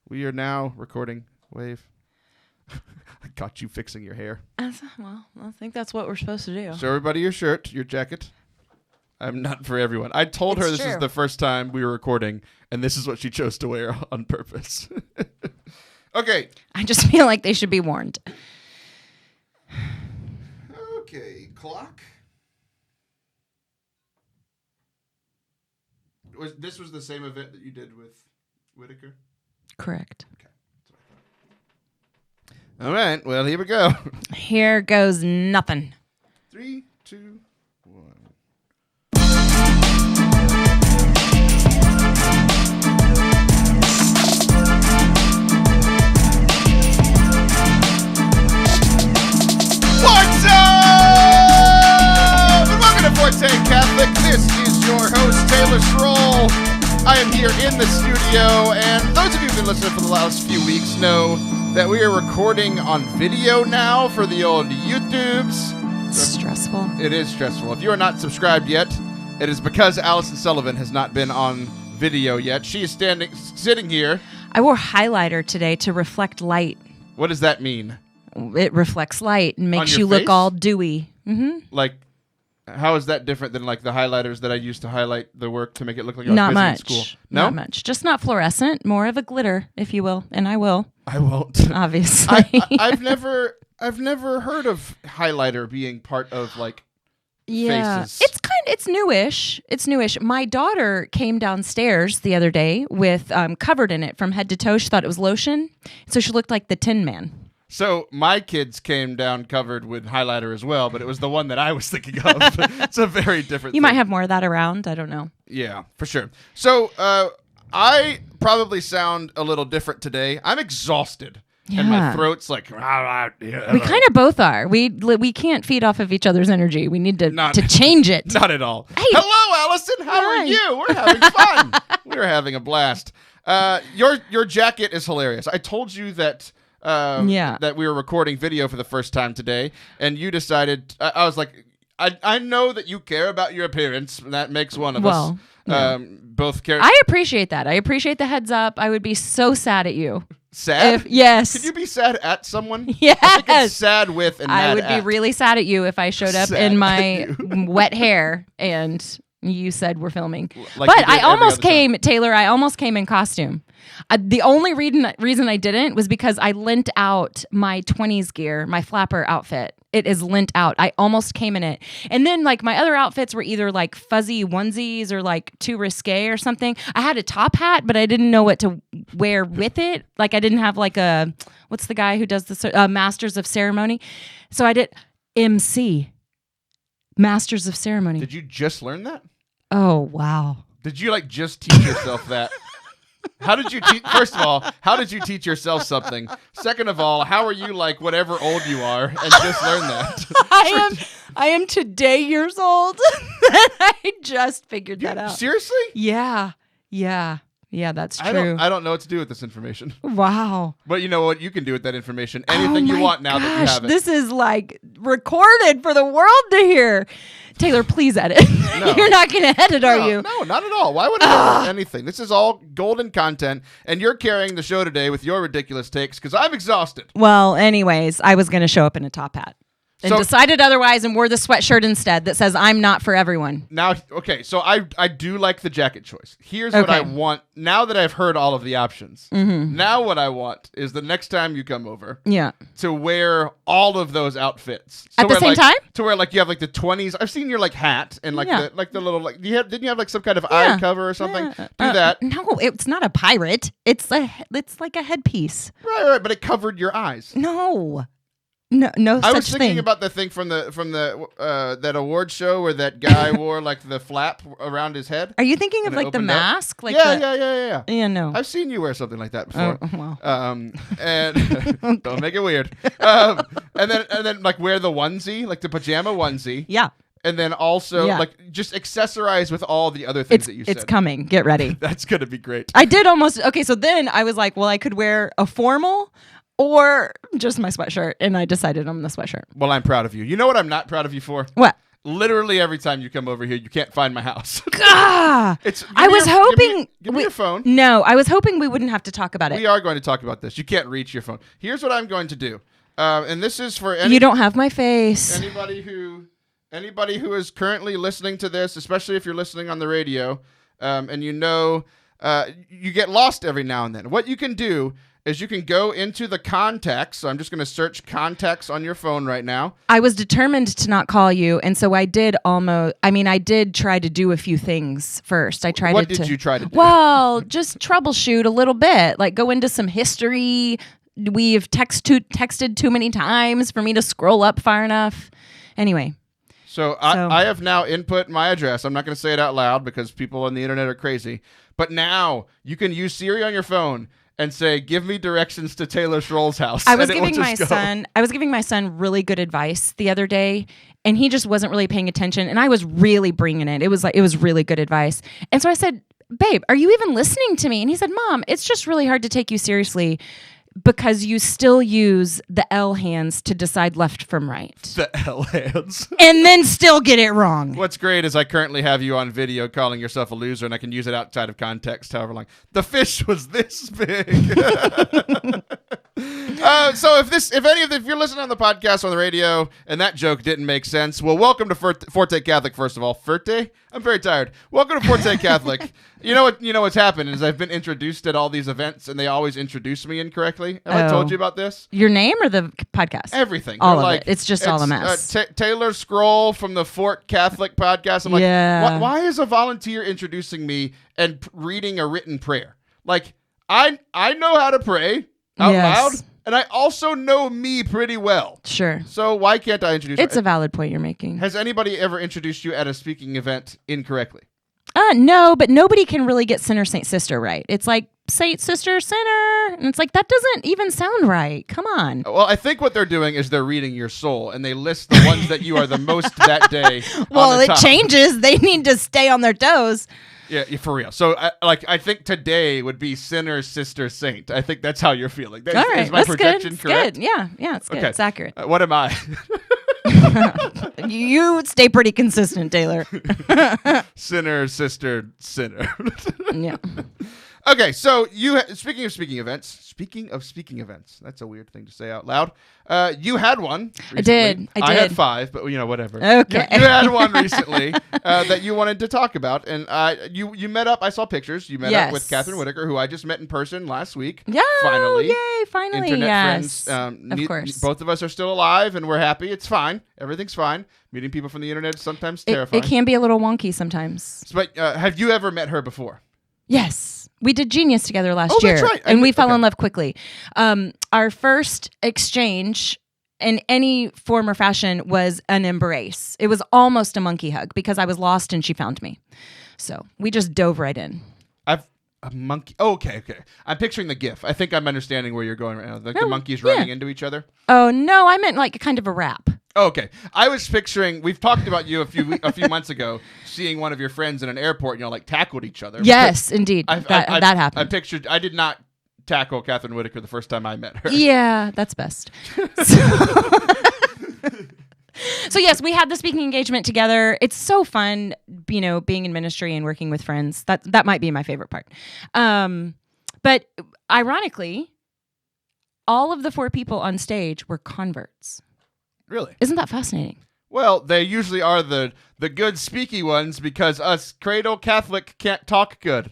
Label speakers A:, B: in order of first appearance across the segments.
A: We are now recording. Wave. I got you fixing your hair.
B: Well, I think that's what we're supposed to do.
A: Show everybody your shirt, your jacket. I'm not for everyone. I told her this is the first time we were recording, and this is what she chose to wear on purpose. Okay.
B: I just feel like they should be warned.
A: Okay, clock. This was the same event that you did with Whitaker?
B: Correct.
A: Okay. All right, well, here we go.
B: Here goes nothing.
A: 3, 2, 1. What's up? And welcome to Forte Catholic. This is your host, Taylor Schroll. I am here in the studio, and those of you who've been listening for the last few weeks know that we are recording on video now for the old YouTubes.
B: It's stressful.
A: It is stressful. If you are not subscribed yet, it is because Allison Sullivan has not been on video yet. She is sitting here.
B: I wore highlighter today to reflect light.
A: What does that mean?
B: It reflects light and makes you
A: face?
B: look all dewy. Mm-hmm.
A: Like, how is that different than like the highlighters that I used to highlight the work to make it look like I was
B: Not
A: busy
B: much.
A: in school? No?
B: Not much. Just not fluorescent. More of a glitter, if you will. And I will.
A: I won't.
B: Obviously.
A: I've never heard of highlighter being part of like faces.
B: It's newish. It's newish. My daughter came downstairs the other day with covered in it from head to toe. She thought it was lotion, so she looked like the Tin Man.
A: So my kids came down covered with highlighter as well, but it was the one that I was thinking of. It's a very different
B: You
A: thing.
B: might have more of that around. I don't know.
A: Yeah, for sure. So I probably sound a little different today. I'm exhausted.
B: Yeah.
A: And my throat's like...
B: We kind of both are. We can't feed off of each other's energy. We need to change it.
A: Not at all.
B: Hey.
A: Hello, Allison. How are you? We're having fun. We're having a blast. Your jacket is hilarious. I told you that... that we were recording video for the first time today, and you decided, I was like, I know that you care about your appearance, and that makes one of us.
B: Yeah.
A: Both care.
B: I appreciate that. I appreciate the heads up. I would be so sad at you.
A: Sad?
B: Yes.
A: Could you be sad at someone?
B: Yes.
A: I think it's sad with and mad
B: I would
A: at.
B: be really sad at you if I showed up
A: Sad
B: in
A: at
B: my
A: you.
B: wet hair and you said we're filming.
A: Like
B: But
A: you did
B: I
A: every
B: almost
A: other time.
B: came, Taylor, I almost came in costume. The only reason I didn't was because I lent out my 20s gear, my flapper outfit. It is lent out. I almost came in it. And then like my other outfits were either like fuzzy onesies or like too risque or something. I had a top hat, but I didn't know what to wear with it. Like I didn't have like a, what's the guy who does the Masters of Ceremony? So I did MC, Masters of Ceremony.
A: Did you just learn that?
B: Oh, wow.
A: Did you like just teach yourself that? How did you first of all, how did you teach yourself something? Second of all, how are you like whatever old you are and just learn that?
B: I am today years old. I just figured that out.
A: Seriously?
B: Yeah, that's true.
A: I don't know what to do with this information.
B: Wow.
A: But you know what you can do with that information? Anything you want now that you have it.
B: This is like recorded for the world to hear. Taylor, please edit.
A: No.
B: You're not going to edit, are you?
A: No, not at all. Why would I edit anything? This is all golden content, and you're carrying the show today with your ridiculous takes because I'm exhausted.
B: Well, anyways, I was going to show up in a top hat. And decided otherwise and wore the sweatshirt instead that says I'm not for everyone.
A: Now, okay, so I do like the jacket choice. Here's what I want. Now that I've heard all of the options, now what I want is the next time you come over to wear all of those outfits.
B: At the same time?
A: To wear like you have like the 20s. I've seen your like hat and like the little like didn't you have like some kind of eye cover or something? Do that.
B: No, it's not a pirate. It's like a headpiece.
A: Right, but it covered your eyes.
B: No,
A: I was thinking about the thing from the that award show where that guy wore like the flap around his head.
B: Are you thinking of like the mask? Like
A: yeah.
B: Yeah, no.
A: I've seen you wear something like that before.
B: Oh, well.
A: And don't make it weird. And then like wear the onesie, like the pajama onesie.
B: Yeah.
A: And then also like just accessorize with all the other things that you said.
B: It's coming. Get ready.
A: That's gonna be great.
B: I did almost. Okay, so then I was like, well, I could wear a formal or just my sweatshirt, and I decided on the sweatshirt.
A: Well, I'm proud of you. You know what I'm not proud of you for?
B: What?
A: literally every time you come over here, you can't find my house.
B: I was hoping...
A: Give me your phone.
B: No, I was hoping we wouldn't have to talk about it.
A: We are going to talk about this. You can't reach your phone. Here's what I'm going to do. And this is for
B: you don't have my face.
A: Anybody who is currently listening to this, especially if you're listening on the radio, and you get lost every now and then. What you can do is you can go into the contacts. So I'm just going to search contacts on your phone right now.
B: I was determined to not call you, and so I did try to do a few things first.
A: What did you try to do?
B: Well, just troubleshoot a little bit, like go into some history. We've texted too many times for me to scroll up far enough. Anyway.
A: So I have now input my address. I'm not going to say it out loud because people on the internet are crazy. But now you can use Siri on your phone and say, "Give me directions to Taylor Schroll's house."
B: I was giving my son really good advice the other day, and he just wasn't really paying attention. And I was really bringing it. It was really good advice. And so I said, "Babe, are you even listening to me?" And he said, "Mom, it's just really hard to take you seriously because you still use the L hands to decide left from right."
A: The L hands.
B: And then still get it wrong.
A: What's great is I currently have you on video calling yourself a loser, and I can use it outside of context however long. The fish was this big. So if you're listening on the podcast on the radio and that joke didn't make sense, well, welcome to Forte Catholic, first of all. Forte? I'm very tired. Welcome to Forte Catholic. You know what's happened is I've been introduced at all these events, and they always introduce me incorrectly. Have I told you about this?
B: Your name or the podcast?
A: Everything.
B: All of it. It's just all a mess.
A: Taylor Scroll from the Forte Catholic Podcast. I'm like,
B: yeah.
A: Why is a volunteer introducing me and reading a written prayer? Like, I know how to pray out loud, and I also know me pretty well.
B: Sure.
A: So why can't I introduce
B: It's a valid point you're making.
A: Has anybody ever introduced you at a speaking event incorrectly?
B: No, but nobody can really get sinner, saint, sister right. It's like saint, sister, sinner. And it's like, that doesn't even sound right. Come on.
A: Well, I think what they're doing is they're reading your soul, and they list the ones that you are the most that day.
B: Well, it changes. They need to stay on their toes.
A: Yeah, for real. So, I think today would be sinner, sister, saint. I think that's how you're feeling.
B: All right,
A: is my projection correct?
B: Good. Yeah, it's good. Okay. It's accurate.
A: What am I?
B: You stay pretty consistent, Taylor.
A: Sinner, sister, sinner.
B: Yeah.
A: Okay, so speaking of speaking events, that's a weird thing to say out loud. You had one recently.
B: I did.
A: I had 5, but whatever.
B: Okay.
A: You had one recently that you wanted to talk about, and you met up. I saw pictures. You met up with Catherine Whitaker, who I just met in person last week.
B: Yeah,
A: finally.
B: Yay, finally.
A: Internet friends.
B: Of course.
A: Both of us are still alive, and we're happy. It's fine. Everything's fine. Meeting people from the internet is sometimes terrifying.
B: It can be a little wonky sometimes.
A: But have you ever met her before?
B: Yes. We did Genius together last year.
A: That's right.
B: And we fell in love quickly. Our first exchange in any form or fashion was an embrace. It was almost a monkey hug because I was lost and she found me. So we just dove right in.
A: A monkey. Oh, okay. I'm picturing the GIF. I think I'm understanding where you're going right now. Like the monkeys running into each other.
B: Oh, no. I meant like a kind of a rap.
A: Oh, okay. I was picturing, we've talked about you a few months ago, seeing one of your friends in an airport, like tackled each other.
B: Yes, indeed. That happened.
A: I did not tackle Catherine Whitaker the first time I met her.
B: Yeah, that's best. So yes, we had the speaking engagement together. It's so fun, being in ministry and working with friends. That might be my favorite part. But ironically, all of the 4 people on stage were converts.
A: Really?
B: Isn't that fascinating?
A: Well, they usually are the good speaky ones because us cradle Catholic can't talk good.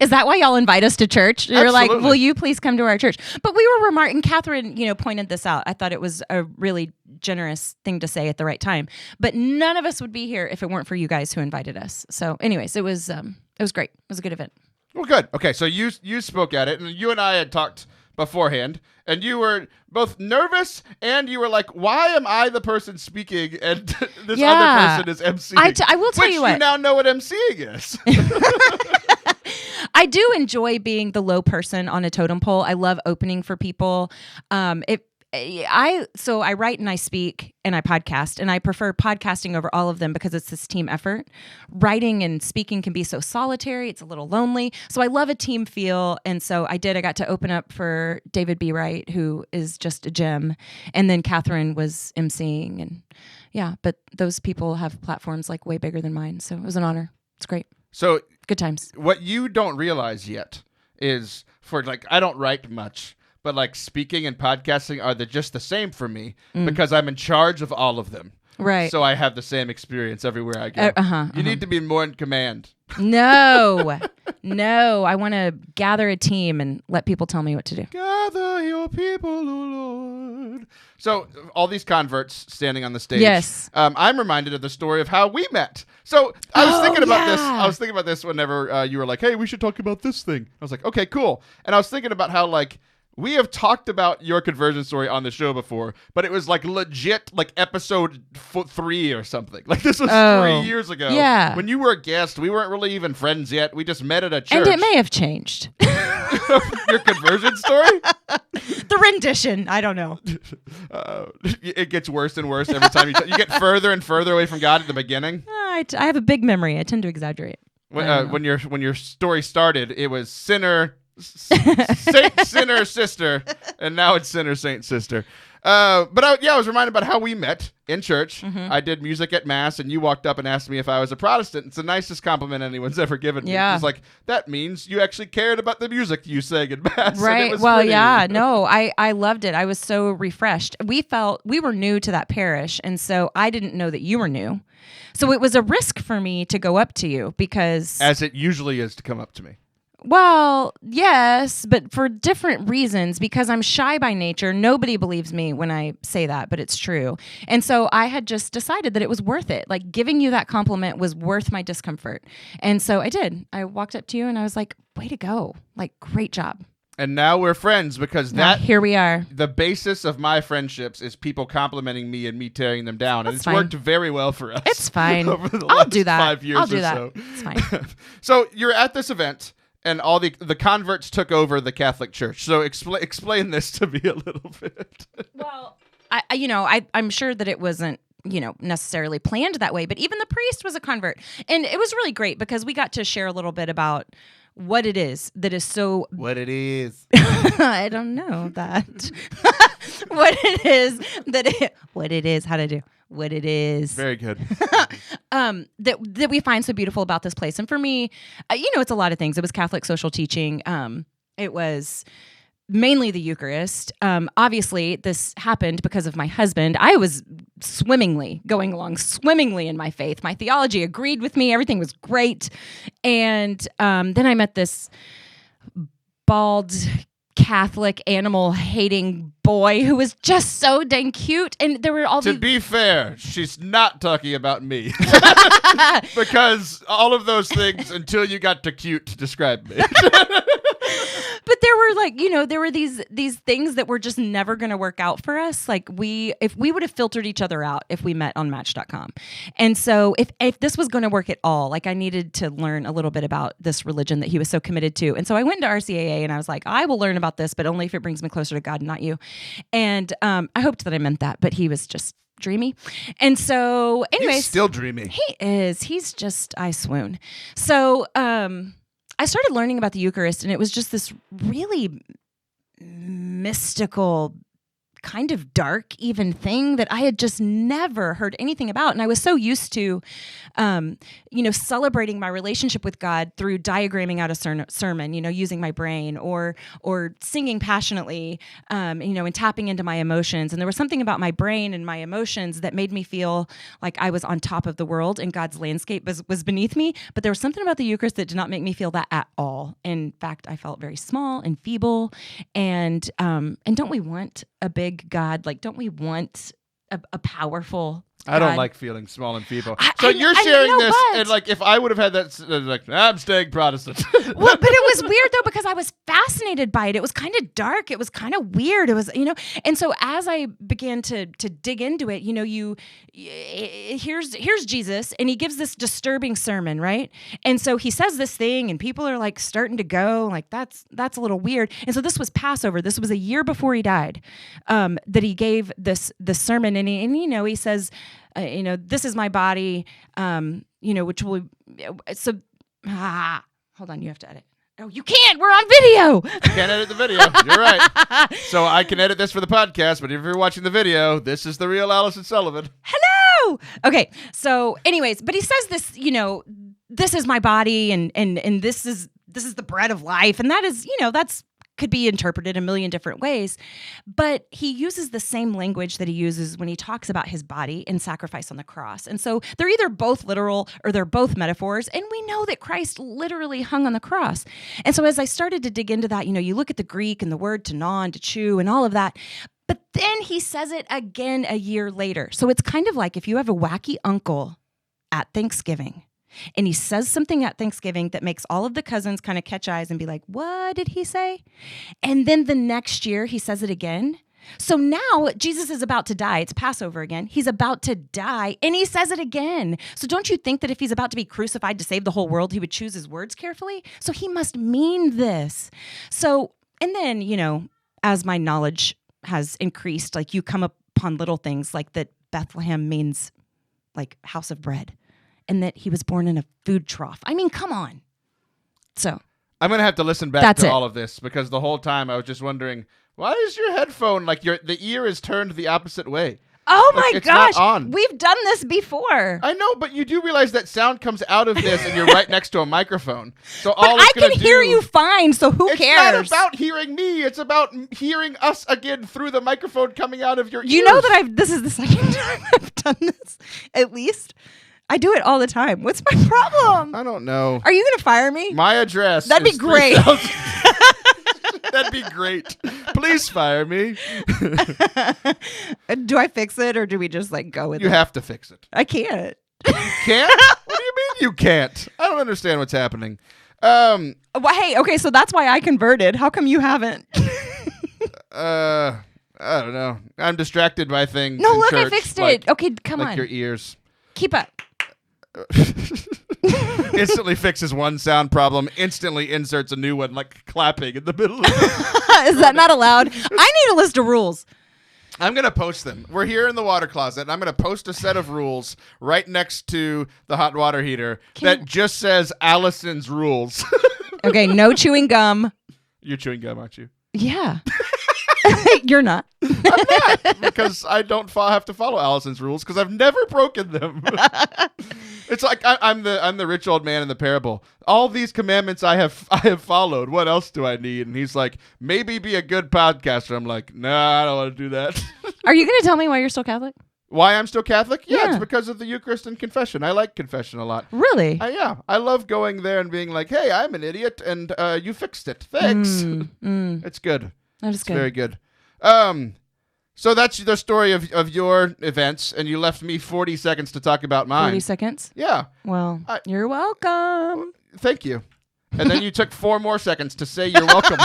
B: Is that why y'all invite us to church? You're
A: Absolutely.
B: like, will you please come to our church? But we were remarking, Catherine, pointed this out. I thought it was a really generous thing to say at the right time. But none of us would be here if it weren't for you guys who invited us. So anyways, it was great. It was a good event.
A: Well, good. Okay, so you spoke at it, and you and I had talked beforehand, and you were both nervous and you were like, why am I the person speaking and this other person is emceeing?
B: I will tell you what.
A: You now know what emceeing is.
B: I do enjoy being the low person on a totem pole. I love opening for people. I write and I speak and I podcast, and I prefer podcasting over all of them because it's this team effort. Writing and speaking can be so solitary. It's a little lonely. So I love a team feel. And so I got to open up for David B. Wright, who is just a gem. And then Catherine was emceeing, and Yeah, but those people have platforms like way bigger than mine. So it was an honor. It's great.
A: So
B: good times.
A: What you don't realize yet is I don't write much, but like speaking and podcasting are just the same for me because I'm in charge of all of them.
B: Right.
A: So I have the same experience everywhere I go. You need to be more in command.
B: No. I want to gather a team and let people tell me what to do.
A: Gather your people, O Lord. So all these converts standing on the stage.
B: Yes.
A: I'm reminded of the story of how we met. So I was thinking about this. I was thinking about this whenever you were like, hey, we should talk about this thing. I was like, okay, cool. And I was thinking about how we have talked about your conversion story on the show before, but it was legit episode 3 or something. This was 3 years ago.
B: Yeah.
A: When you were a guest, we weren't really even friends yet. We just met at a church.
B: And it may have changed.
A: Your conversion story?
B: The rendition. I don't know.
A: It gets worse and worse every time you get further and further away from God at the beginning.
B: I have a big memory. I tend to exaggerate.
A: When your story started, it was sinner, saint, sinner, sister, and now it's sinner, saint, sister. But I was reminded about how we met in church. I did music at Mass, and you walked up and asked me if I was a Protestant. It's the nicest compliment anyone's ever given me.
B: Yeah.
A: It's that means you actually cared about the music you sang in Mass.
B: Right. Well, pretty. Yeah. No, I loved it. I was so refreshed. We were new to that parish, and so I didn't know that you were new. So it was a risk for me to go up to you because...
A: As it usually is to come up to me.
B: Well, yes, but for different reasons, because I'm shy by nature. Nobody believes me when I say that, but it's true. And so I had just decided that it was worth it. Giving you that compliment was worth my discomfort. And so I did. I walked up to you and I was like, way to go. Great job.
A: And now we're friends because
B: here we are.
A: The basis of my friendships is people complimenting me and me tearing them down.
B: That's
A: and it's
B: fine.
A: Worked very well for us.
B: It's fine.
A: Over the
B: I'll
A: last
B: do that.
A: 5 years
B: I'll do
A: or
B: that.
A: so.
B: It's fine.
A: So you're at this event. And all the converts took over the Catholic Church. So explain this to me a little bit.
B: Well, I'm sure that it wasn't, necessarily planned that way. But even the priest was a convert. And it was really great because we got to share a little bit about what it is that is so...
A: What it is.
B: I don't know that. What it is, how to do. What it is.
A: Very good.
B: That we find so beautiful about this place. And for me, it's a lot of things. It was Catholic social teaching. It was mainly the Eucharist. Obviously, this happened because of my husband. I was going along swimmingly in my faith. My theology agreed with me. Everything was great. And then I met this bald Catholic animal-hating boy who was just so dang cute. And there were all
A: To be fair, she's not talking about me. Because all of those things, until you got to cute, describe me.
B: But there were there were these things that were just never going to work out for us. If we would have filtered each other out if we met on Match.com. And so if this was going to work at all, I needed to learn a little bit about this religion that he was so committed to. And so I went to RCAA and I was like, I will learn about this, but only if it brings me closer to God, not you. And I hoped that I meant that, but he was just dreamy. And so anyways.
A: He's still dreamy.
B: He is. He's just, I swoon. So, I started learning about the Eucharist, and it was just this really mystical, kind of dark even thing that I had just never heard anything about. And I was so used to, celebrating my relationship with God through diagramming out a sermon, using my brain or singing passionately, and tapping into my emotions. And there was something about my brain and my emotions that made me feel like I was on top of the world and God's landscape was beneath me. But there was something about the Eucharist that did not make me feel that at all. In fact, I felt very small and feeble. And don't we want a big God? Don't we want a powerful God?
A: I don't like feeling small and feeble. You're sharing this, and if I would have had that, I'm staying Protestant.
B: Well, but it was weird though because I was fascinated by it. It was kind of dark. It was kind of weird. It was, and so as I began to dig into it, here's Jesus, and he gives this disturbing sermon, right? And so he says this thing, and people are starting to go, that's a little weird. And so this was Passover. This was a year before he died, that he gave this sermon, and he says, this is my body, which will, so, hold on, you have to edit. Oh, you can't, we're on video.
A: Can't edit the video, you're right. So I can edit this for the podcast, but if you're watching the video, this is the real Allison Sullivan.
B: Hello! Woo! Okay. So anyways, but he says this, this is my body and this is the bread of life. And that is, that's could be interpreted a million different ways, but he uses the same language that he uses when he talks about his body and sacrifice on the cross. And so they're either both literal or they're both metaphors. And we know that Christ literally hung on the cross. And so as I started to dig into that, you look at the Greek and the word to gnaw and to chew and all of that, but then he says it again a year later. So it's kind of like if you have a wacky uncle at Thanksgiving, and he says something at Thanksgiving that makes all of the cousins kind of catch eyes and be like, what did he say? And then the next year he says it again. So now Jesus is about to die. It's Passover again. He's about to die and he says it again. So don't you think that if he's about to be crucified to save the whole world, he would choose his words carefully? So he must mean this. So, and then, as my knowledge has increased, like you come upon little things like that Bethlehem means like house of bread. And that he was born in a food trough. I mean, come on. So
A: I'm going to have to listen back to all of this because the whole time I was just wondering, why is your headphone like the ear is turned the opposite way?
B: Oh my gosh. We've done this before.
A: I know, but you do realize that sound comes out of this and you're right next to a microphone. So all
B: I can hear you fine, so who cares?
A: It's not about hearing me. It's about hearing us again through the microphone coming out of your ears.
B: You know that this is the second time I've done this, at least. I do it all the time. What's my problem?
A: I don't know.
B: Are you going to fire me?
A: My address.
B: That'd be great.
A: That'd be great. Please fire me.
B: Do I fix it or do we just go with it?
A: You have to fix it.
B: I can't.
A: You can't? What do you mean you can't? I don't understand what's happening.
B: Well, hey, okay, so that's why I converted. How come you haven't?
A: I don't know. I'm distracted by things.
B: No, look,
A: church,
B: I fixed it. Okay, come on.
A: Like your ears.
B: Keep up.
A: Instantly fixes one sound problem, instantly inserts a new one, like clapping in the middle of it.
B: Is that not allowed? I need a list of rules.
A: I'm going to post them. We're here in the water closet, and I'm going to post a set of rules right next to the hot water heater that just says Allison's rules.
B: Okay, no chewing gum.
A: You're chewing gum, aren't you?
B: Yeah. You're not.
A: I'm not, because I don't have to follow Allison's rules because I've never broken them. It's like I'm the rich old man in the parable. All these commandments I have followed. What else do I need? And he's like, maybe be a good podcaster. I'm like, nah, I don't want to do that.
B: Are you going to tell me why you're still Catholic?
A: Why I'm still Catholic? Yeah, it's because of the Eucharist and confession. I like confession a lot.
B: Really?
A: Yeah. I love going there and being like, hey, I'm an idiot, and you fixed it. Thanks. It's good.
B: That is good.
A: It's very good. So that's the story of your events, and you left me 40 seconds to talk about mine.
B: 40 seconds?
A: Yeah.
B: Well, you're welcome.
A: Thank you. And then you took 4 more seconds to say you're welcome.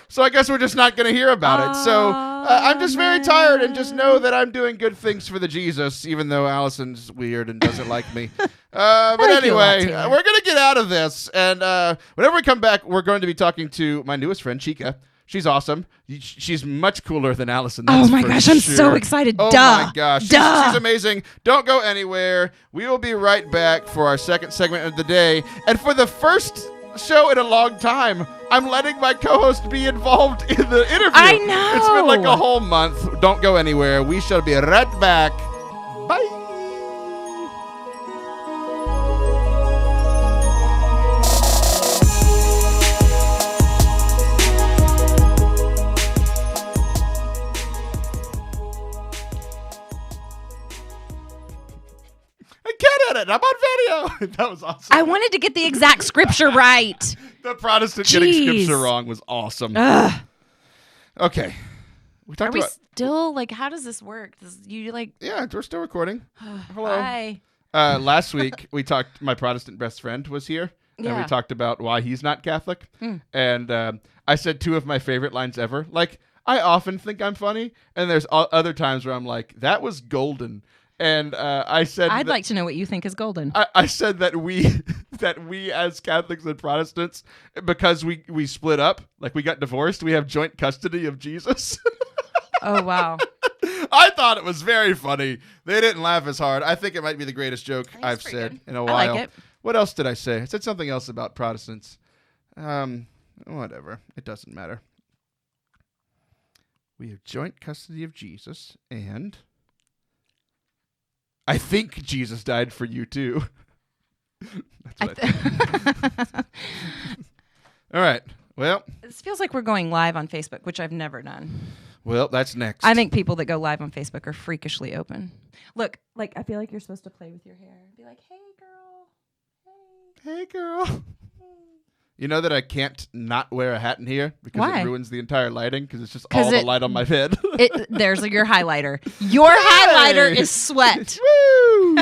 A: So I guess we're just not going to hear about it. So I'm just very tired, and just know that I'm doing good things for the Jesus, even though Allison's weird and doesn't like me. But anyway, we're going to get out of this. And whenever we come back, we're going to be talking to my newest friend, Chica. She's awesome. She's much cooler than Allison.
B: Oh my gosh, I'm so excited.
A: Oh my gosh. She's amazing. Don't go anywhere. We will be right back for our second segment of the day. And for the first show in a long time, I'm letting my co-host be involved in the interview.
B: I know.
A: It's been like a whole month. Don't go anywhere. We shall be right back. Bye. I'm on video. That was awesome.
B: I wanted to get the exact scripture right.
A: The Protestant getting scripture wrong was awesome.
B: Ugh.
A: Okay.
B: Are we still, how does this work?
A: Yeah, we're still recording. Hello.
B: Hi.
A: Last week, my Protestant best friend was here, and we talked about why he's not Catholic. And I said 2 of my favorite lines ever. I often think I'm funny, and there's other times where I'm like, that was golden. And I said,
B: I'd like to know what you think is golden.
A: I said that we as Catholics and Protestants, because we split up, we got divorced, we have joint custody of Jesus.
B: Oh, wow.
A: I thought it was very funny. They didn't laugh as hard. I think it might be the greatest joke I've said in a while.
B: I like it.
A: What else did I say? I said something else about Protestants. Whatever. It doesn't matter. We have joint custody of Jesus, and I think Jesus died for you too. That's what I think. All right. Well,
B: this feels like we're going live on Facebook, which I've never done.
A: Well, that's next.
B: I think people that go live on Facebook are freakishly open. Look, like I feel like you're supposed to play with your hair. Be like, hey, girl.
A: Hey, girl. You know that I can't not wear a hat in here because
B: Why?
A: It ruins the entire lighting because it's just all the light on my head.
B: There's your highlighter. Your highlighter is sweat.
A: Woo!